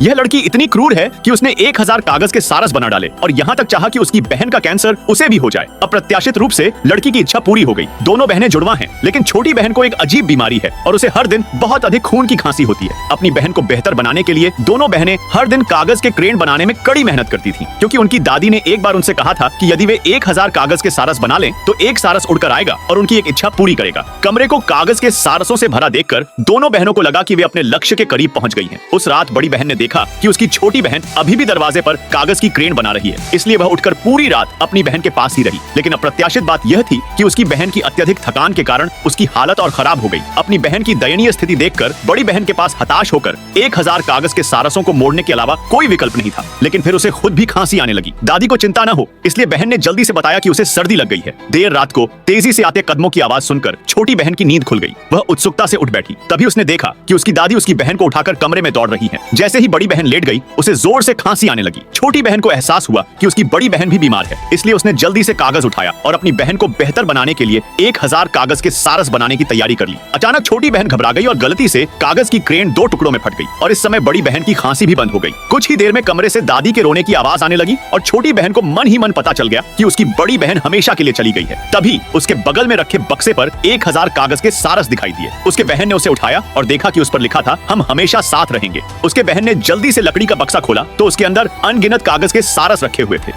यह लड़की इतनी क्रूर है कि उसने 1000 कागज के सारस बना डाले और यहाँ तक चाहा कि उसकी बहन का कैंसर उसे भी हो जाए। अप्रत्याशित रूप से लड़की की इच्छा पूरी हो गई। दोनों बहनें जुड़वा हैं, लेकिन छोटी बहन को एक अजीब बीमारी है और उसे हर दिन बहुत अधिक खून की खांसी होती है। अपनी बहन को बेहतर बनाने के लिए दोनों बहनें हर दिन कागज के क्रेन बनाने में कड़ी मेहनत करती थी, क्योंकि उनकी दादी ने एक बार उनसे कहा था कि यदि वे 1000 कागज के सारस बना लें तो एक सारस उड़कर आएगा और उनकी एक इच्छा पूरी करेगा। कमरे को कागज के सारसों से भरा देखकर दोनों बहनों को लगा कि वे अपने लक्ष्य के करीब पहुंच गई हैं। उस रात बड़ी बहन ने देखा कि उसकी छोटी बहन अभी भी दरवाजे पर कागज की क्रेन बना रही है, इसलिए वह उठकर पूरी रात अपनी बहन के पास ही रही। लेकिन अप्रत्याशित बात यह थी कि उसकी बहन की अत्यधिक थकान के कारण उसकी हालत और खराब हो गई। अपनी बहन की दयनीय स्थिति देखकर बड़ी बहन के पास हताश होकर 1000 कागज के सारसों को मोड़ने के अलावा कोई विकल्प नहीं था। लेकिन फिर उसे खुद भी खांसी आने लगी। दादी को चिंता न हो, इसलिए बहन ने जल्दी से बताया कि उसे सर्दी लग गई है। देर रात को तेजी से आते कदमों की आवाज सुनकर छोटी बहन की नींद खुल गई। वह उत्सुकता से उठ बैठी। तभी उसने देखा कि उसकी दादी उसकी बहन को उठाकर कमरे में दौड़ रही है। जैसे ही बड़ी बहन लेट गई, उसे जोर से खांसी आने लगी। छोटी बहन को एहसास हुआ कि उसकी बड़ी बहन भी बीमार है, इसलिए उसने जल्दी से कागज उठाया और अपनी बहन को बेहतर बनाने के लिए 1000 कागज के सारस बनाने की तैयारी कर ली। अचानक छोटी बहन घबरा गई और गलती से कागज की क्रेन 2 टुकड़ों में फट गई और इस समय बड़ी बहन की खांसी भी बंद हो गई। कुछ ही देर में कमरे से दादी के रोने की आवाज आने लगी और छोटी बहन को मन ही मन पता चल गया कि उसकी बड़ी बहन हमेशा के लिए चली गई है। तभी उसके बगल में रखे बक्से पर 1000 कागज के सारस दिखाई दिए। उसके बहन ने उसे उठाया और देखा कि उस पर लिखा था, हम हमेशा साथ रहेंगे। उसके बहन ने जल्दी से लकड़ी का बक्सा खोला तो उसके अंदर अनगिनत कागज के सारस रखे हुए थे।